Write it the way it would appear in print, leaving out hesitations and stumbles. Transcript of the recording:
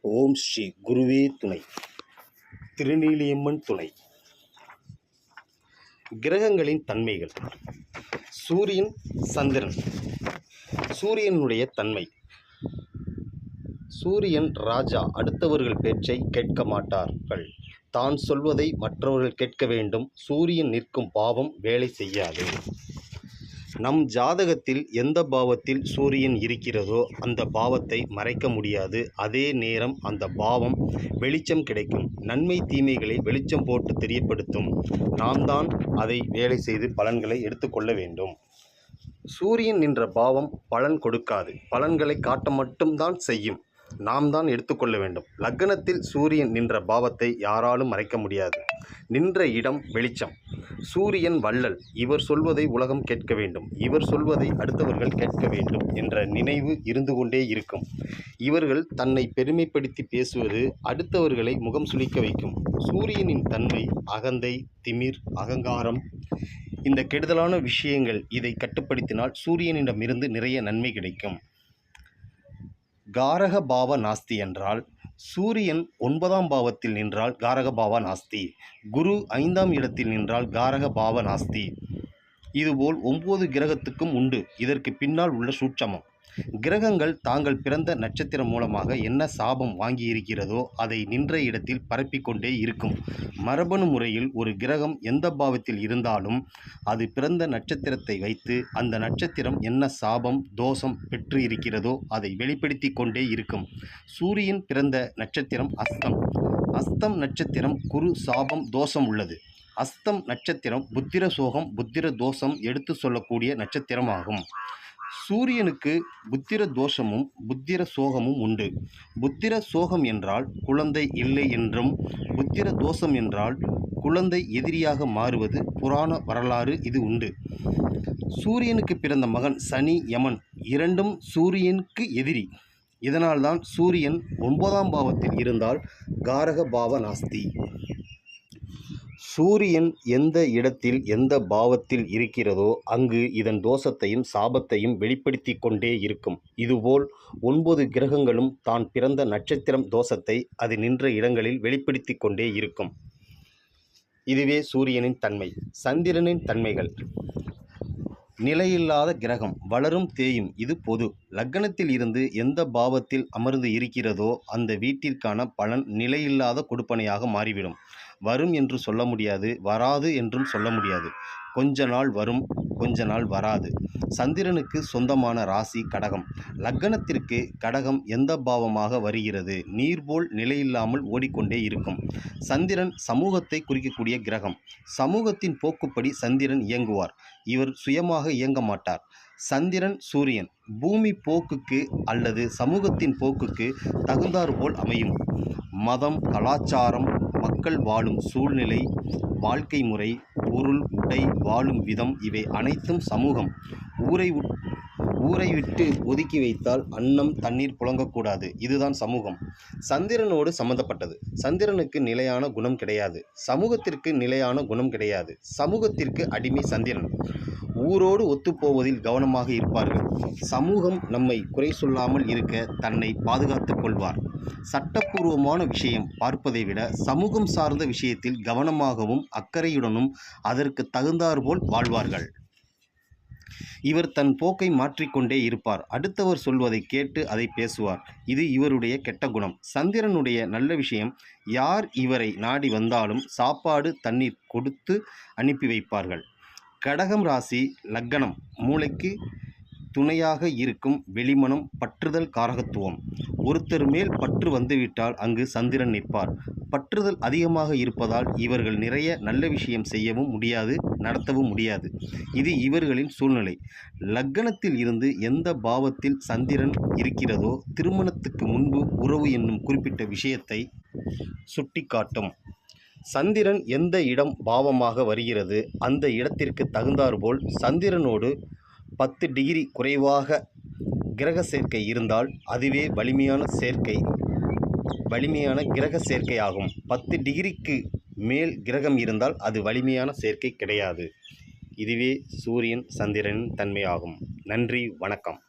ஓம் ஸ்ரீ குருவே துணை. திருநீலியம்மன் துணை. கிரகங்களின் தன்மைகள். சூரியன், சந்திரன். சூரியனுடைய தன்மை. சூரியன் ராஜா. அடுத்தவர்கள் பேச்சை கேட்க மாட்டார்கள். தான் சொல்வதை மற்றவர்கள் கேட்க வேண்டும். சூரியன் நிற்கும் பாவம் வேலை செய்யாது. நம் ஜாதகத்தில் எந்த பாவத்தில் சூரியன் இருக்கிறதோ அந்த பாவத்தை மறைக்க முடியாது. அதே நேரம் அந்த பாவம் வெளிச்சம் கிடைக்கும். நன்மை தீமைகளை வெளிச்சம் போட்டு தெரியப்படுத்தும். நாம் தான் அதை வேலை செய்து பலன்களை எடுத்துக்கொள்ள வேண்டும். சூரியன் நின்ற பாவம் பலன் கொடுக்காது. பலன்களை காட்ட மட்டும்தான் செய்யும். நாம் தான் எடுத்துக்கொள்ள வேண்டும். லக்னத்தில் சூரியன் நின்ற பாவத்தை யாராலும் மறைக்க முடியாது. நின்ற இடம் வெளிச்சம். சூரியன் வள்ளல். இவர் சொல்வதை உலகம் கேட்க வேண்டும். இவர் சொல்வதை அடுத்தவர்கள் கேட்க வேண்டும் என்ற நினைவு இருந்து கொண்டே இருக்கும். இவர்கள் தன்னை பெருமைப்படுத்தி பேசுவது அடுத்தவர்களை முகம் சுளிக்க வைக்கும். சூரியனின் தன்மை அகந்தை, திமிர், அகங்காரம். இந்த கெடுதலான விஷயங்கள் இதை கட்டுப்படுத்தினால் சூரியனிடமிருந்து நிறைய நன்மை கிடைக்கும். காரக பாவ நாஸ்தி என்றால் சூரியன் 9ஆம் பாவத்தில் நின்றால் காரக பாவ நாஸ்தி. குரு 5ஆம் இடத்தில் நின்றால் காரக பாவ நாஸ்தி. இதுபோல் 9 கிரகத்துக்கும் உண்டு. இதற்கு பின்னால் உள்ள சூட்சமம். கிரகங்கள் தாங்கள் பிறந்த நட்சத்திரம் மூலமாக என்ன சாபம் வாங்கியிருக்கிறதோ அதை நின்ற இடத்தில் பரப்பிக்கொண்டே இருக்கும். மரபணு முறையில் ஒரு கிரகம் எந்த பாவத்தில் இருந்தாலும் அது பிறந்த நட்சத்திரத்தை வைத்து அந்த நட்சத்திரம் என்ன சாபம் தோஷம் பெற்று இருக்கிறதோ அதை வெளிப்படுத்தி கொண்டே இருக்கும். சூரியன் பிறந்த நட்சத்திரம் அஸ்தம். அஸ்தம் நட்சத்திரம் குரு சாபம் தோஷம் உள்ளது. அஸ்தம் நட்சத்திரம் புத்திர சோகம் புத்திர தோஷம் எடுத்து சொல்லக்கூடிய நட்சத்திரமாகும். சூரியனுக்கு புத்திர தோஷமும் புத்திர சோகமும் உண்டு. புத்திர சோகம் என்றால் குழந்தை இல்லை என்றும், புத்திர தோஷம் என்றால் குழந்தை எதிரியாக மாறுவது புராண வரலாறு இது உண்டு. சூரியனுக்கு பிறந்த மகன் சனி, யமன் இரண்டும் சூரியனுக்கு எதிரி. இதனால்தான் சூரியன் 9ஆம் பாவத்தில் இருந்தால் காரக பாவ நாஸ்தி. சூரியன் எந்த இடத்தில் எந்த பாவத்தில் இருக்கிறதோ அங்கு இதன் தோஷத்தையும் சாபத்தையும் வெளிப்படுத்தி கொண்டே இருக்கும். இதுபோல் 9 கிரகங்களும் தான் பிறந்த நட்சத்திரம் தோஷத்தை அது நின்ற இடங்களில் வெளிப்படுத்தி கொண்டே இருக்கும். இதுவே சூரியனின் தன்மை. சந்திரனின் தன்மைகள். நிலையில்லாத கிரகம். வளரும் தேயும். இது பொது. லக்னத்தில் இருந்து எந்த பாவத்தில் அமர்ந்து இருக்கிறதோ அந்த வீட்டிற்கான பலன் நிலையில்லாத கொடுப்பனையாக மாறிவிடும். வரும் என்று சொல்ல முடியாது, வராது என்றும் சொல்ல முடியாது. கொஞ்ச நாள் வரும், கொஞ்ச நாள் வராது. சந்திரனுக்கு சொந்தமான ராசி கடகம். லக்னத்திற்கு கடகம் எந்த பாவமாக வருகிறது? நீர்போல் நிலையில்லாமல் ஓடிக்கொண்டே இருக்கும். சந்திரன் சமூகத்தை குறிக்கக்கூடிய கிரகம். சமூகத்தின் போக்குப்படி சந்திரன் இயங்குவார். இவர் சுயமாக இயங்க மாட்டார். சந்திரன் சூரியன் பூமி போக்குக்கு அல்லது சமூகத்தின் போக்குக்கு தகுந்தாற்போல் அமையும். மதம், கலாச்சாரம், மக்கள் வாழும் சூழ்நிலை, வாழ்க்கை முறை, பொருள், உடை, வாழும் விதம் இவை அனைத்தும் சமூகம். ஊரை விட்டு ஒதுக்கி வைத்தால் அன்னம் தண்ணீர் புழங்கக்கூடாது. இதுதான் சமூகம். சந்திரனோடு சம்பந்தப்பட்டது. சந்திரனுக்கு நிலையான குணம் கிடையாது. சமூகத்திற்கு நிலையான குணம் கிடையாது. சமூகத்திற்கு அடிமை சந்திரன். ஊரோடு ஒத்துப்போவதில் கவனமாக இருப்பார்கள். சமூகம் நம்மை குறை சொல்லாமல் இருக்க தன்னை பாதுகாத்துக் கொள்வார். சட்டப்பூர்வமான விஷயம் பார்ப்பதை விட சமூகம் சார்ந்த விஷயத்தில் கவனமாகவும் அக்கறையுடனும் அதற்கு தகுந்தாற்போல் வாழ்வார்கள். இவர் தன் போக்கை மாற்றிக்கொண்டே இருப்பார். அடுத்தவர் சொல்வதை கேட்டு அதை பேசுவார். இது இவருடைய கெட்ட குணம். சந்திரனுடைய நல்ல விஷயம், யார் இவரை நாடி வந்தாலும் சாப்பாடு தண்ணீர் கொடுத்து அனுப்பி வைப்பார்கள். கடகம் ராசி லக்னம். மூளைக்கு துணையாக இருக்கும் வெளிமனம், பற்றுதல், காரகத்துவம். ஒருத்தர் மேல் பற்று வந்துவிட்டால் அங்கு சந்திரன் நிற்பார். பற்றுதல் அதிகமாக இருப்பதால் இவர்கள் நிறைய நல்ல விஷயம் செய்யவும் முடியாது, நடத்தவும் முடியாது. இது இவர்களின் சூழ்நிலை. லக்னத்தில் இருந்து எந்த பாவத்தில் சந்திரன் இருக்கிறதோ திருமணத்துக்கு முன்பு உறவு என்னும் குறிப்பிட்ட விஷயத்தை சுட்டிக்காட்டும். சந்திரன் எந்த இடம் பாவமாக வருகிறது அந்த இடத்திற்கு தகுந்தாற்போல் சந்திரனோடு 10 டிகிரி குறைவாக கிரக சேர்க்கை இருந்தால் அதுவே வலிமையான கிரக சேர்க்கை ஆகும். 10 டிகிரிக்கு மேல் கிரகம் இருந்தால் அது வலிமையான சேர்க்கை கிடையாது. இதுவே சூரியன் சந்திரனின் தன்மையாகும். நன்றி, வணக்கம்.